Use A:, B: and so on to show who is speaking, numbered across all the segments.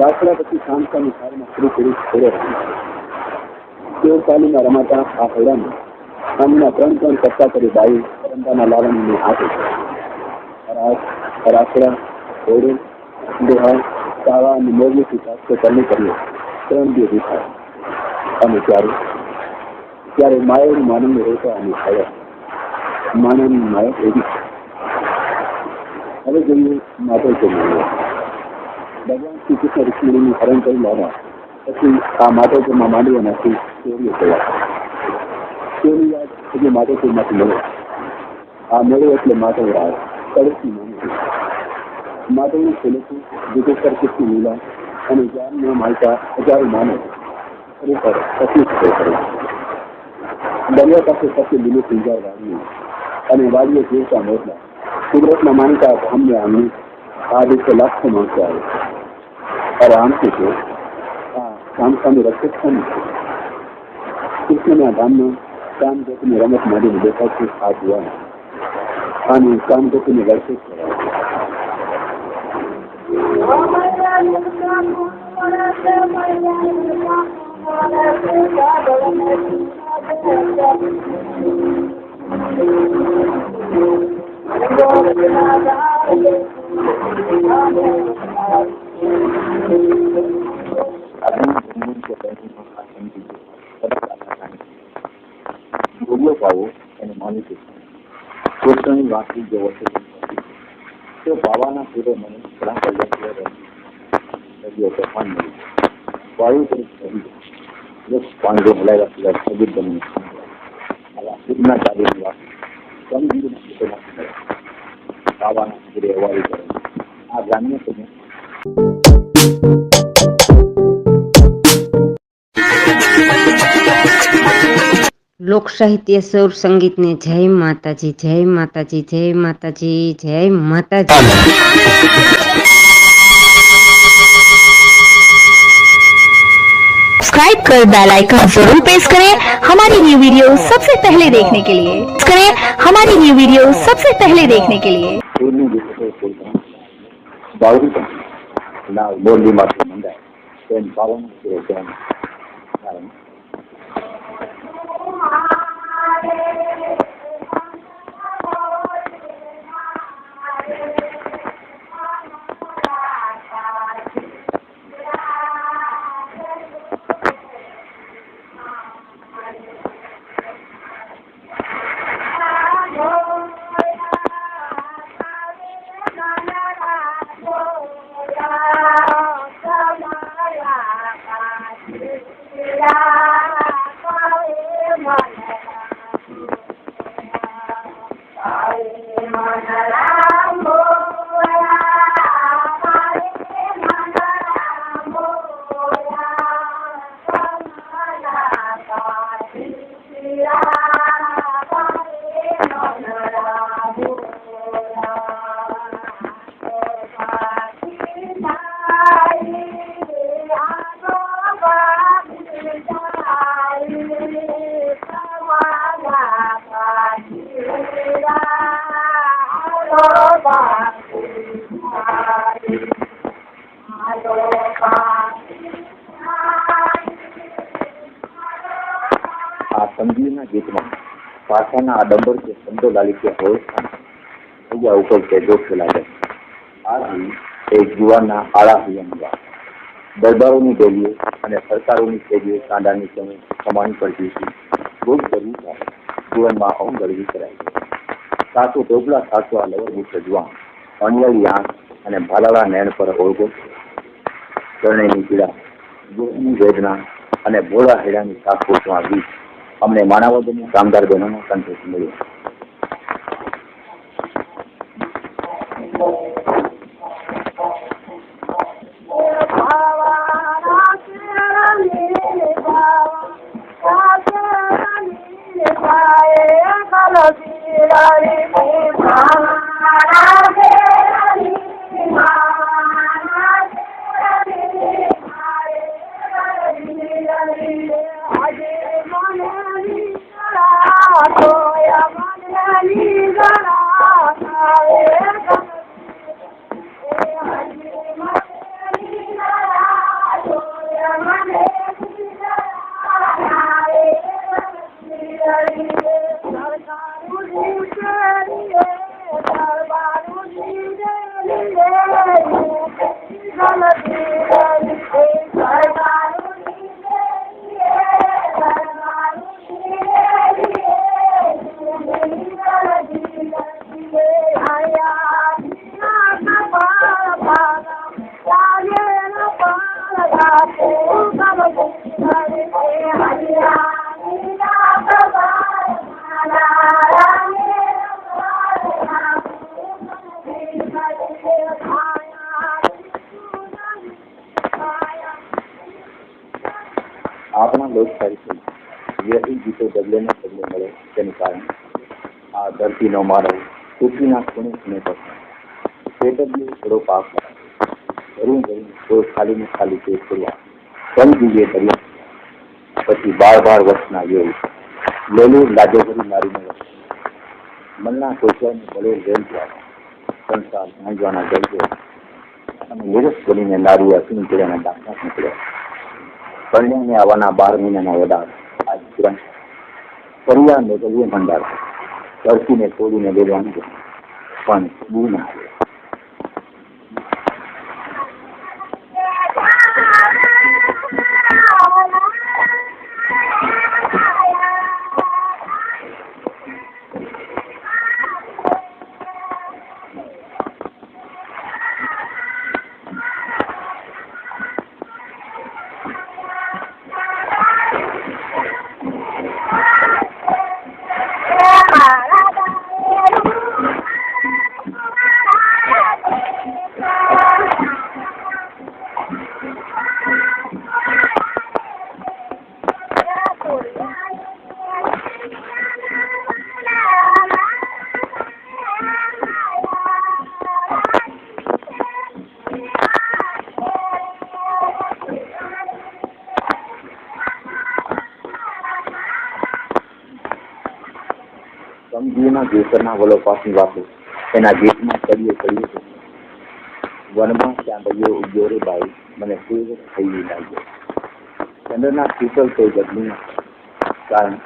A: રાત્રા પછી સામસાની સારમાં સ્ત્રી પુરુષ ઘોડે રમ્યા. તેઓ ચાલીમાં રમાતા આ હૈરાને સામના 3 કટ્ટા કરી બાઈ રંગાના લાવણીને આપે છે. રાત્રા ઘોડે દોહા તાવા અને મોરલીથી શાસ્ત્રો ચાલુ કરીએ 3 દિવસ થાય. અને ત્યારે માયાની માનવને રોકા અને થયા. માનવની માયા એવી છે. હવે જોઈએ માધવ જન્મ. ભગવાન શ્રી કૃષ્ણ રૂક્મિણીનું હરણ કરી લાવ્યા પછી આ માધવપુરમાં માંડવાનાથી ચોરીઓ થયા. ચોરી યાદ એટલે માધવપુરમાંથી મળે. આ મેળો એટલે માધવ રાય કળશની માનવી. માધવનું છેલ્લું જુગેશ્વર કૃષ્ણ લીલા અને જાનમાં માલતા હજારો માનવ ખરેખર તકલીફ કરે. દરિયા પાસે પછી લીલું પિંજાર વાળ્યું અને વાડીએ જોતા મોટલા કુદરતના માનતા અમને આંગણે આ દિવસે લાખો માણસો આવે. અરે આમ શું છે, આ સામસામે રક્ષક કૃષ્ણના ધામમાં કામગોપીની રમત માંડીને બેઠા છે આ જોવાનું અને કામગોપીને રક્ષક કરાવે. કૃષ્ણની વાંકી જેવો છે તે પાવાના પૂરે મને ઘણા કલાક તોફાન મળ્યું. વાયુ તરીકે પાણી હલાવ્યા સિવાય સબૂત બની ખુદના કાર્યની વાત પાવાના પૂરે અવારી કરે. આ ગ્રામ્ય સમય
B: લોક સાહિત્ય સૌર સંગીતને જય માતાજી, જય માતાજી, જય માતાજી, જય माताजी।
C: सब्सक्राइब कर बेल आइकन जरूर प्रेस करें हमारी न्यू वीडियो सबसे पहले देखने के लिए। करें हमारी न्यू वीडियो सबसे पहले देखने के लिए।
A: संगीना गीत में पाछाना आडंबर के शब्दों डाली के होया ऊपर के जो खिलाड़े आज एक युवाना आड़ा हुआ दरबारों की डेलीए और सरकारों की सेवीए कांडानी समय कमाई पड़ती थी बहुत जरूरी था जीवन में अम गरवी कराई सासू टोपला सासू आ लवर बुक जुआ अनियाળી आंख और भालाड़ा नैन पर ओळगो चरणे की पीड़ा गुहनी वेदना और भोळा हेड़ा की सासू गीत अमने मानवों कामदार बहनों में संतोष मिले। આપણા લોક સાહિત્ય વ્યહી ગીતો ડગલે ને પગલે મળે તેનું કારણ આ ધરતીનો માનવ પૃથ્વીના ખૂણે ખૂણે પર પેટર્યું થોડો પાક ભરું ભરું તો ખાલી ને ખાલી પેટ કરવા કમ જીવે કર્યા પછી 12 વર્ષના યોગ લેલું લાજો ભરી મારીને વર્ષ મનના સોચવાને ભલે રેલ દ્વારા સંસાર ભાંજવાના ગરજો અને નિરસ બનીને નારી અસીમ પીડાના દાખલા નીકળ્યા કલ્યાણને આવવાના 12 મહિનાના વડાર આજ તુરંત પરિવાર મોકલીએ ભંડાર ધરતીને તોડીને લેવાનું પણ બૂ ના આવે. સમજીના જેસરના વલોપાસની વાતો એના ગીતમાં કરીએ કરીએ વનમાં ચાંદલિયો ઉગ્યો રે બાઈ મને સૂર થઈ લાગ્યો ચંદ્રના શીતળ તો ગદની કારણ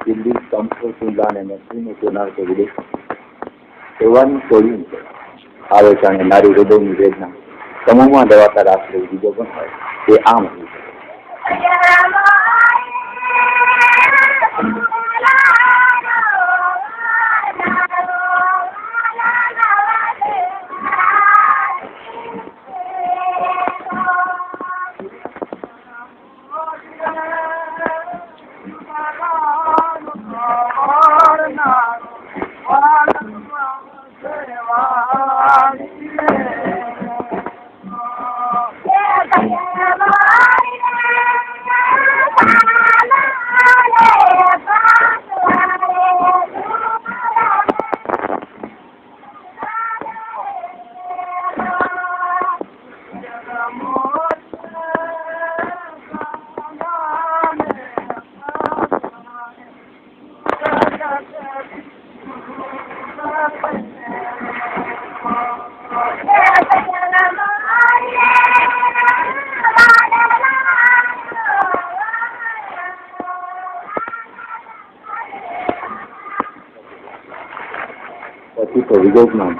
A: દિલ્હી કંપો સુંદાન અને નસીનો સોનાર તો વિદેશ સેવાની છોડ્યું છે આવે જાણે નારી હૃદયની વેદના સમૂહમાં દવાતા રાત્રે બીજો પણ હોય તે આમ હોય પછી તો વિજોગમાં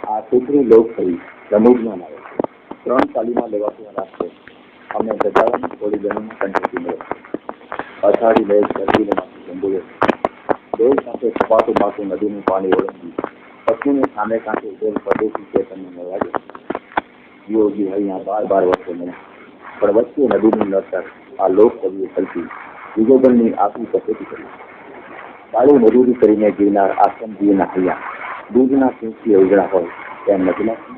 A: આ સુધરી લોકશાહી રમૂજમાં આવે છે 3 તાલીમાં લેવાતું રાષ્ટ્ર અમે ગજાવાની થોડી જમીનમાં કંઠી મળે અષાઢી લહેર ધરતીને માથું સંભળે દેવ સાથે સપાટું માથું નદીનું પાણી ઓળંગી પત્નીને સામે કાંઠે ઉભેલ પરદેશી ચેતનને મળવા દે યોગી અહીંયા 12 વર્ષે મળ્યા પણ વચ્ચે નદીની લડતર આ લોક કવિએ કલ્પી વિજોગણની આખી કસોટી કરી કાળી મજૂરી કરીને જીવનાર આશ્રમજીના હૈયા દૂધના સિંચી ઉજળા હોય તેમ નથી લાગતું.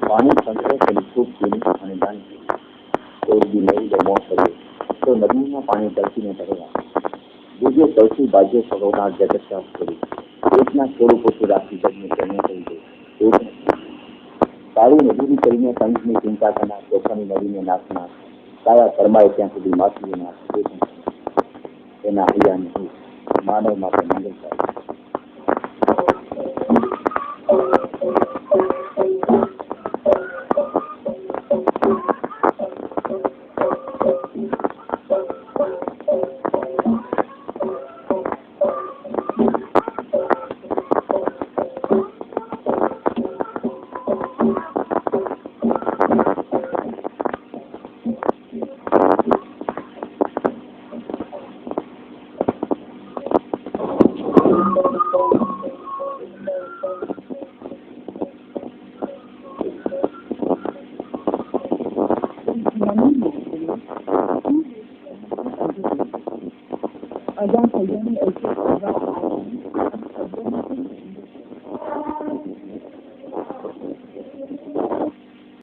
A: पानी संग्रह के खूब पीने અને દાન કોઈ બી નહીં જમો કરે તો નદીમાં પાણી તરસીને ભરેલા બીજો સૌથી બાજ્ય સરોવર જગતશાસ્ત્ર કરી એકના સ્વરૂપોથી રાખી જગને તેને કહી દે સારી મજૂરી કરીને પંચની ચિંતા કરનાર ચોખાની નદીને નાખનાર કાયા ફરમાય ત્યાં સુધી માછલીઓ નાખ એના હૈયાને માનવ માટે મંગલ થાય.
D: અજા સૈયાની